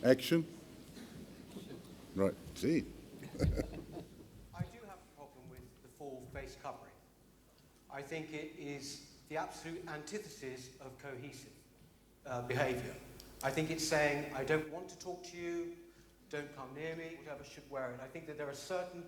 Action. Right, see. I do have a problem with the full face covering. I think it is the absolute antithesis of cohesive behaviour. I think it's saying, I don't want to talk to you, don't come near me, whatever should wear it. I think that there are certain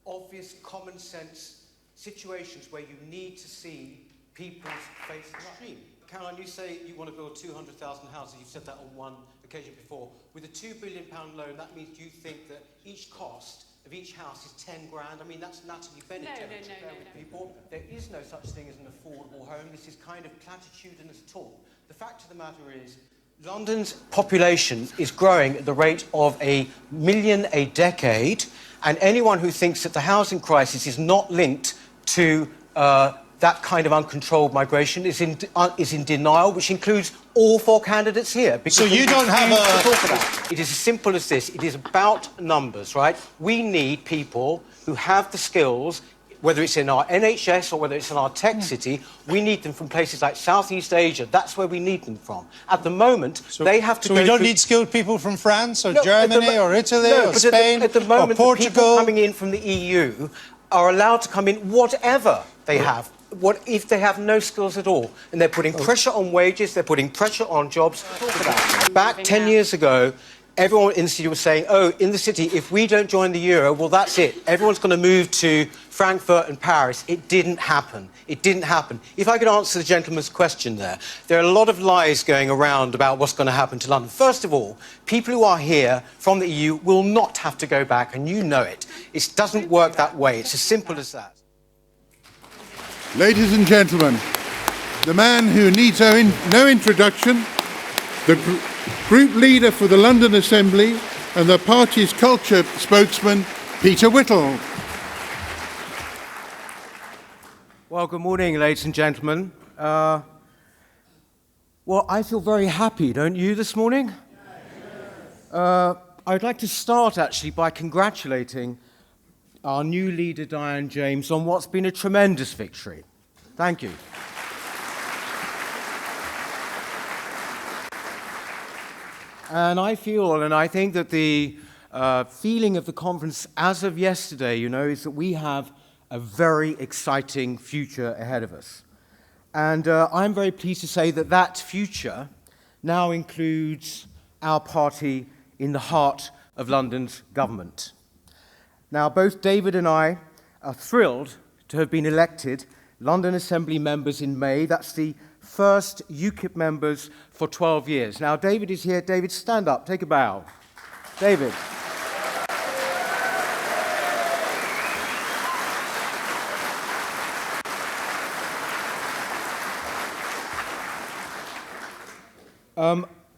obvious common sense situations where you need to see people's faces stream. Caroline, you say you want to build 200,000 houses. You've said that on one occasion before. With a £2 billion loan, that means you think that each cost of each house is 10 grand. I mean, that's Natalie Bennett territory. No. People, there is no such thing as an affordable home. This is kind of platitudinous talk. The fact of the matter is, London's population is growing at the rate of 1 million a decade, and anyone who thinks that the housing crisis is not linked to that kind of uncontrolled migration is in denial, which includes all four candidates here. So you don't have a... It is as simple as this. It is about numbers, right? We need people who have the skills, whether it's in our NHS or whether it's in our tech city. We need them from places like Southeast Asia. That's where we need them from. At the moment, they have to go... So we don't need skilled people from France or Germany or Italy or Spain at the moment, or Portugal? The people coming in from the EU are allowed to come in whatever they have. What if they have no skills at all? And they're putting pressure on wages, they're putting pressure on jobs. Back 10 years ago, everyone in the city was saying, oh, in the city, if we don't join the euro, well, that's it. Everyone's going to move to Frankfurt and Paris. It didn't happen. It didn't happen. If I could answer the gentleman's question there are a lot of lies going around about what's going to happen to London. First of all, people who are here from the EU will not have to go back, and you know it. It doesn't work that way. It's as simple as that. Ladies and gentlemen, the man who needs no introduction, the group leader for the London Assembly and the party's culture spokesman, Peter Whittle. Well, good morning, ladies and gentlemen. Well, I feel very happy, don't you, this morning? I'd like to start, actually, by congratulating our new leader, Diane James, on what's been a tremendous victory. Thank you. And I feel, and I think that the feeling of the conference as of yesterday, is that we have a very exciting future ahead of us. And I'm very pleased to say that that future now includes our party in the heart of London's government. Now, both David and I are thrilled to have been elected London Assembly members in May. That's the first UKIP members for 12 years. Now, David is here. David, stand up. Take a bow. David.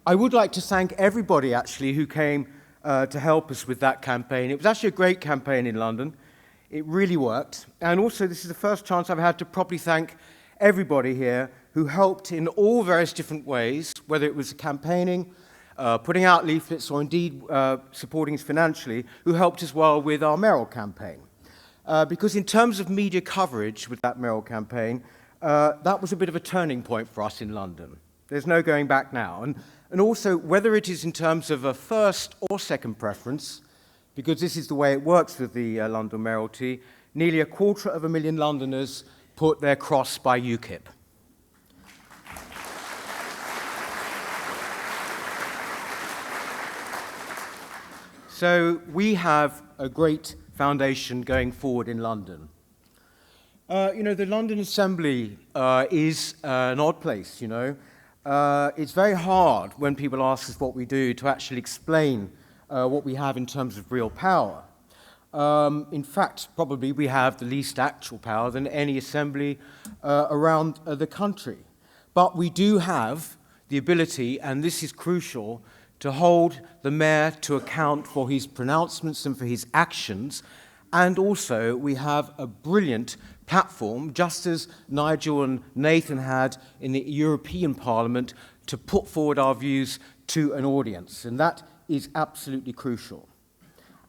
I would like to thank everybody, actually, who came to help us with that campaign. It was actually a great campaign in London. It really worked. And also, this is the first chance I've had to properly thank everybody here who helped in all various different ways, whether it was campaigning, putting out leaflets, or indeed supporting us financially, who helped as well with our mayoral campaign. Because in terms of media coverage with that mayoral campaign, that was a bit of a turning point for us in London. There's no going back now. And also, whether it is in terms of a first or second preference, because this is the way it works with the London mayoralty, nearly 250,000 Londoners put their cross by UKIP. So we have a great foundation going forward in London. The London Assembly is an odd place, It's very hard when people ask us what we do to actually explain what we have in terms of real power. In fact, probably we have the least actual power than any assembly around the country. But we do have the ability, and this is crucial, to hold the mayor to account for his pronouncements and for his actions. And also, we have a brilliant platform, just as Nigel and Nathan had in the European Parliament, to put forward our views to an audience. And that is absolutely crucial.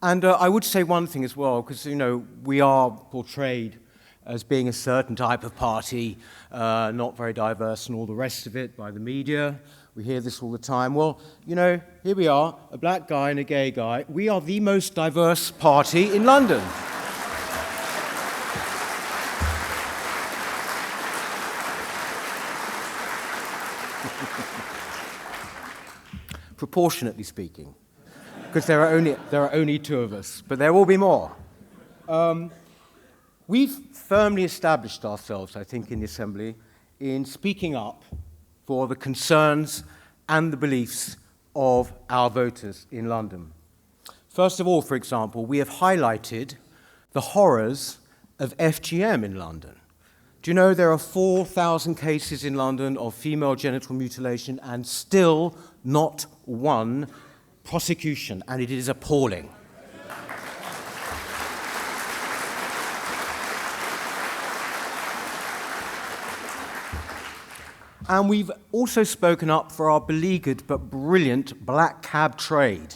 And I would say one thing as well, because, we are portrayed as being a certain type of party, not very diverse and all the rest of it by the media. We hear this all the time. Well, you know, here we are, a black guy and a gay guy. We are the most diverse party in London. Proportionately speaking, because there are only two of us, but there will be more. We've firmly established ourselves, I think, in the Assembly in speaking up for the concerns and the beliefs of our voters in London. First of all, for example, we have highlighted the horrors of FGM in London. Do you know there are 4,000 cases in London of female genital mutilation and still not one prosecution, and it is appalling. And we've also spoken up for our beleaguered but brilliant black cab trade.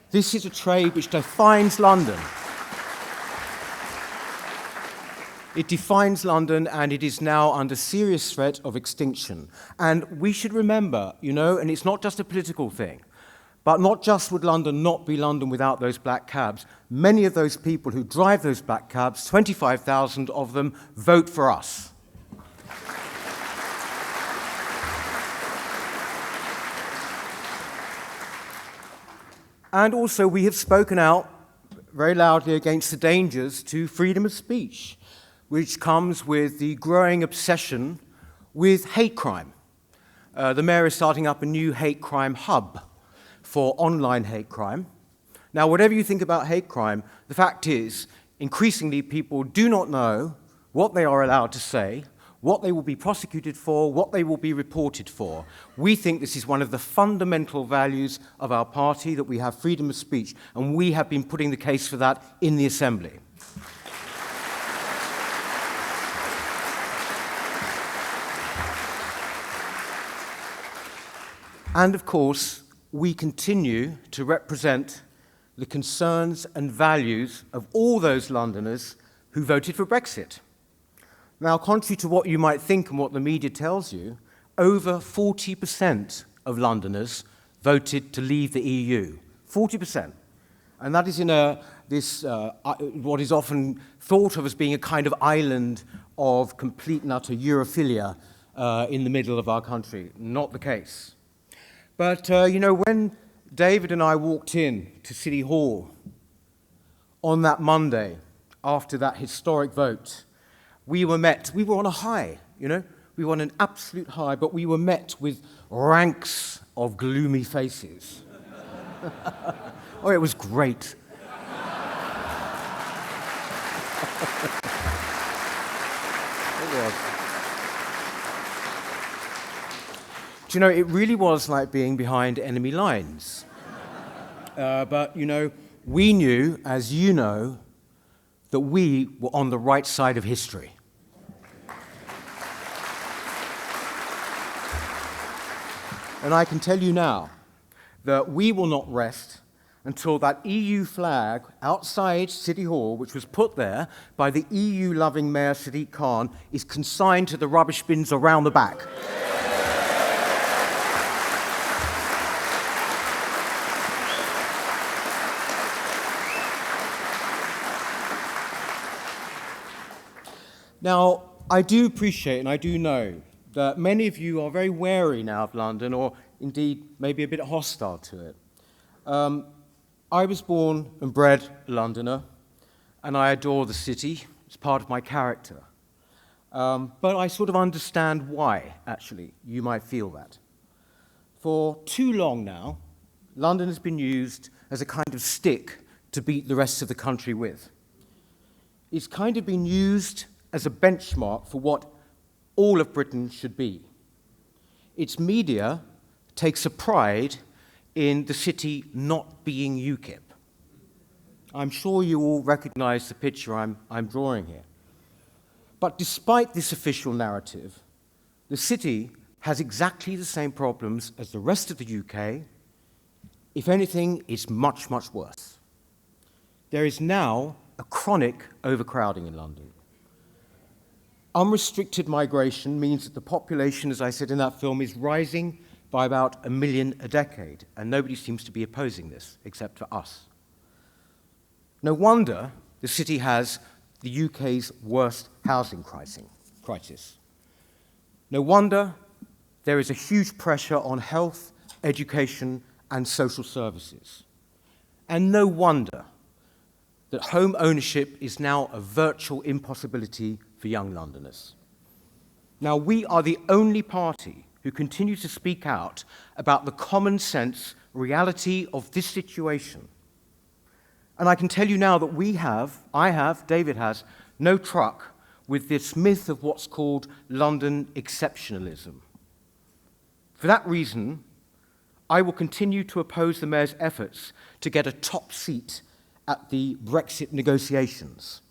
This is a trade which defines London. It defines London, and it is now under serious threat of extinction. And we should remember, you know, and it's not just a political thing, but not just would London not be London without those black cabs. Many of those people who drive those black cabs, 25,000 of them, vote for us. And also, we have spoken out very loudly against the dangers to freedom of speech, which comes with the growing obsession with hate crime. The mayor is starting up a new hate crime hub for online hate crime. Now, whatever you think about hate crime, the fact is, increasingly people do not know what they are allowed to say, what they will be prosecuted for, what they will be reported for. We think this is one of the fundamental values of our party, that we have freedom of speech, and we have been putting the case for that in the Assembly. And of course, we continue to represent the concerns and values of all those Londoners who voted for Brexit. Now, contrary to what you might think and what the media tells you, over 40% of Londoners voted to leave the EU. 40%. And that is in what is often thought of as being a kind of island of complete and utter Europhilia in the middle of our country. Not the case. But, you know, when David and I walked in to City Hall on that Monday after that historic vote, we were on a high, you know, we were on an absolute high, but we were met with ranks of gloomy faces. Oh, it was great. It was. Do you know, it really was like being behind enemy lines. But, you know, we knew, as you know, that we were on the right side of history. And I can tell you now that we will not rest until that EU flag outside City Hall, which was put there by the EU-loving Mayor Sadiq Khan, is consigned to the rubbish bins around the back. Now, I do appreciate and I do know that many of you are very wary now of London, or indeed maybe a bit hostile to it. I was born and bred a Londoner, and I adore the city. It's part of my character. But I sort of understand why, actually, you might feel that. For too long now, London has been used as a kind of stick to beat the rest of the country with. It's kind of been used as a benchmark for what all of Britain should be. Its media takes a pride in the city not being UKIP. I'm sure you all recognize the picture I'm drawing here. But despite this official narrative, the city has exactly the same problems as the rest of the UK. If anything, it's much, much worse. There is now a chronic overcrowding in London. Unrestricted migration means that the population, as I said in that film, is rising by about 1 million a decade, and nobody seems to be opposing this except for us. No wonder the city has the UK's worst housing crisis. No wonder there is a huge pressure on health, education, and social services. And no wonder that home ownership is now a virtual impossibility for young Londoners. Now, we are the only party who continues to speak out about the common sense reality of this situation. And I can tell you now that David has, no truck with this myth of what's called London exceptionalism. For that reason, I will continue to oppose the Mayor's efforts to get a top seat at the Brexit negotiations.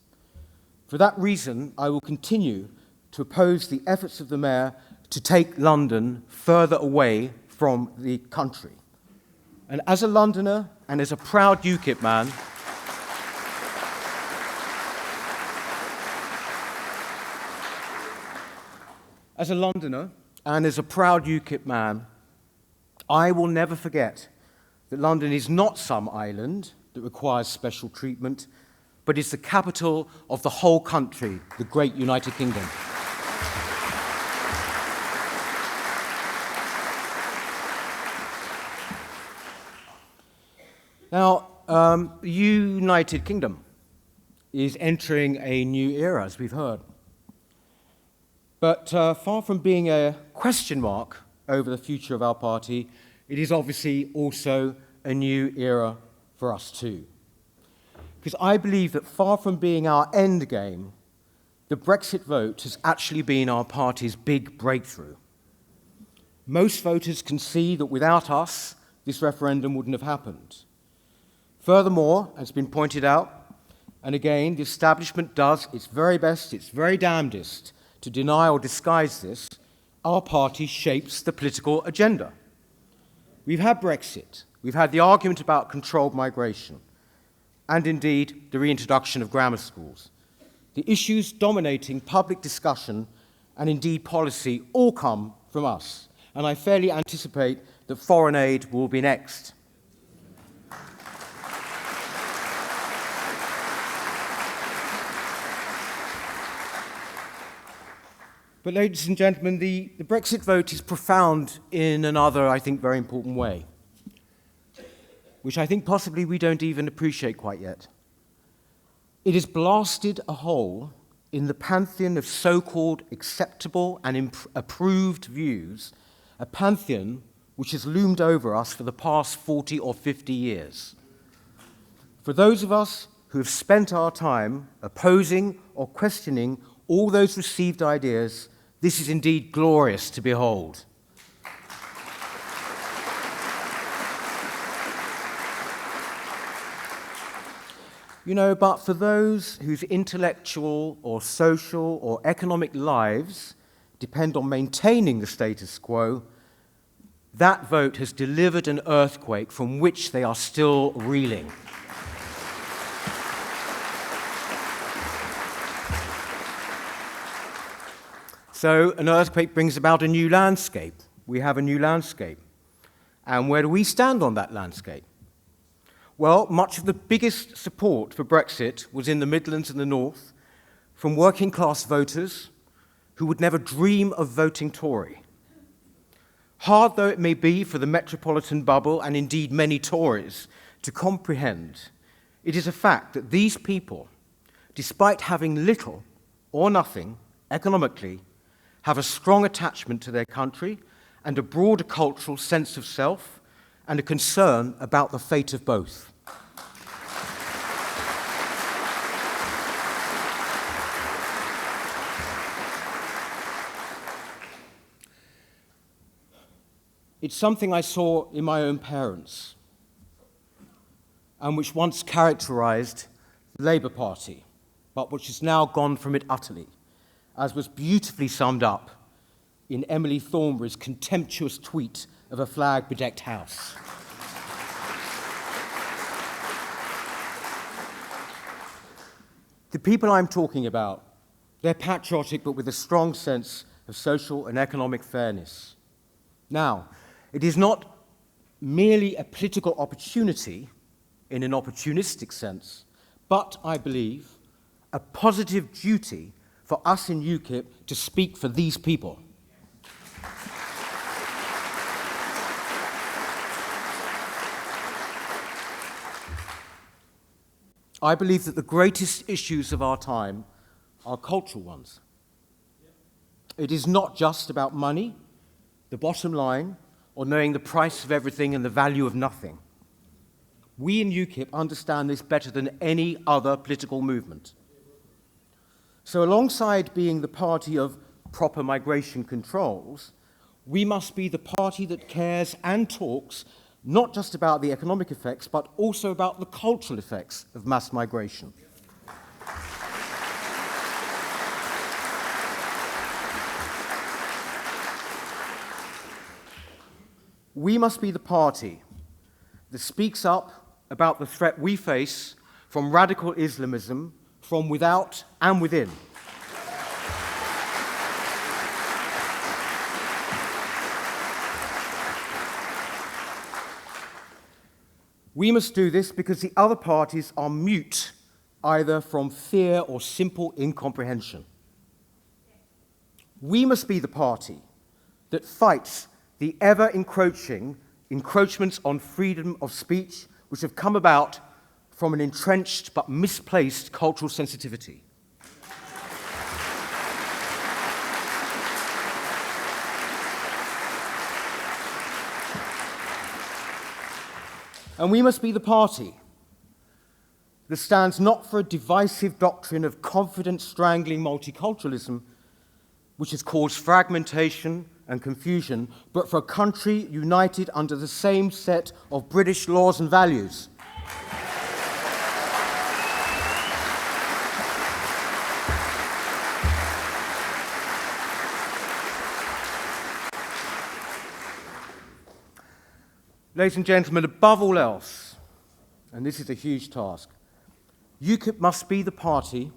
For that reason, I will continue to oppose the efforts of the Mayor to take London further away from the country. And as a Londoner and as a proud UKIP man, as a Londoner and as a proud UKIP man, I will never forget that London is not some island that requires special treatment, but is the capital of the whole country, the great United Kingdom. Now, the United Kingdom is entering a new era, as we've heard. But far from being a question mark over the future of our party, it is obviously also a new era for us too. Because I believe that far from being our end game, the Brexit vote has actually been our party's big breakthrough. Most voters can see that without us, this referendum wouldn't have happened. Furthermore, as has been pointed out, and again, the establishment does its very best, its very damnedest, to deny or disguise this, our party shapes the political agenda. We've had Brexit, we've had the argument about controlled migration, and indeed the reintroduction of grammar schools. The issues dominating public discussion and indeed policy all come from us, and I fairly anticipate that foreign aid will be next. But ladies and gentlemen, the Brexit vote is profound in another, I think, very important way, which I think possibly we don't even appreciate quite yet. It has blasted a hole in the pantheon of so-called acceptable and approved views, a pantheon which has loomed over us for the past 40 or 50 years. For those of us who have spent our time opposing or questioning all those received ideas, this is indeed glorious to behold. But for those whose intellectual or social or economic lives depend on maintaining the status quo, that vote has delivered an earthquake from which they are still reeling. So an earthquake brings about a new landscape. We have a new landscape. And where do we stand on that landscape? Well, much of the biggest support for Brexit was in the Midlands and the North from working-class voters who would never dream of voting Tory. Hard though it may be for the metropolitan bubble, and indeed many Tories, to comprehend, it is a fact that these people, despite having little or nothing economically, have a strong attachment to their country and a broader cultural sense of self and a concern about the fate of both. It's something I saw in my own parents and which once characterized the Labour Party, but which has now gone from it utterly, as was beautifully summed up in Emily Thornberry's contemptuous tweet of a flag-bedecked house. The people I'm talking about, they're patriotic but with a strong sense of social and economic fairness. Now, It is not merely a political opportunity in an opportunistic sense, but, I believe, a positive duty for us in UKIP to speak for these people. I believe that the greatest issues of our time are cultural ones. It is not just about money, the bottom line, or knowing the price of everything and the value of nothing. We in UKIP understand this better than any other political movement. So alongside being the party of proper migration controls, we must be the party that cares and talks not just about the economic effects, but also about the cultural effects of mass migration. We must be the party that speaks up about the threat we face from radical Islamism from without and within. We must do this because the other parties are mute, either from fear or simple incomprehension. We must be the party that fights the ever-encroaching encroachments on freedom of speech which have come about from an entrenched but misplaced cultural sensitivity. And we must be the party that stands not for a divisive doctrine of confidence-strangling multiculturalism, which has caused fragmentation and confusion, but for a country united under the same set of British laws and values. Ladies and gentlemen, above all else, and this is a huge task, UKIP must be the party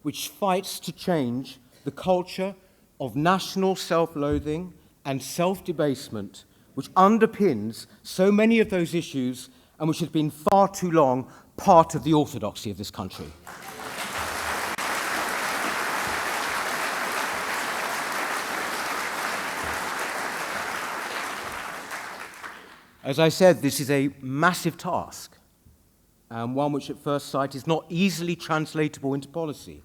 which fights to change the culture of national self-loathing and self-debasement which underpins so many of those issues and which has been far too long part of the orthodoxy of this country. As I said, this is a massive task, and one which at first sight is not easily translatable into policy.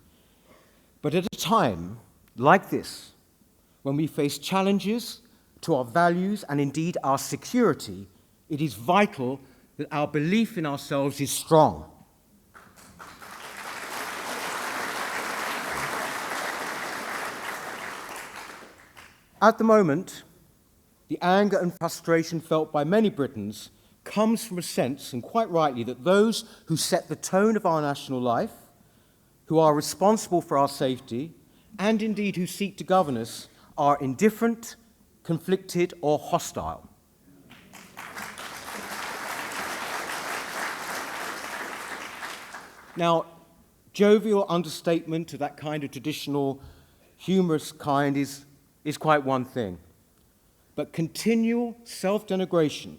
But at a time like this, when we face challenges to our values and indeed our security, it is vital that our belief in ourselves is strong. At the moment, the anger and frustration felt by many Britons comes from a sense, and quite rightly, that those who set the tone of our national life, who are responsible for our safety, and indeed who seek to govern us, are indifferent, conflicted, or hostile. Now, jovial understatement of that kind of traditional, humorous kind is quite one thing. But continual self-denigration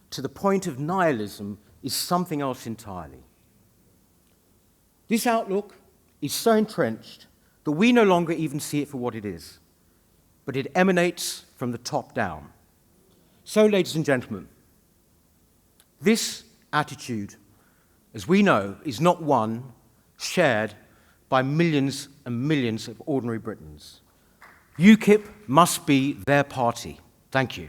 to the point of nihilism is something else entirely. This outlook is so entrenched that we no longer even see it for what it is, but it emanates from the top down. So, ladies and gentlemen, this attitude, as we know, is not one shared by millions and millions of ordinary Britons. UKIP must be their party. Thank you.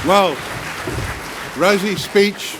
Well, Rosie's speech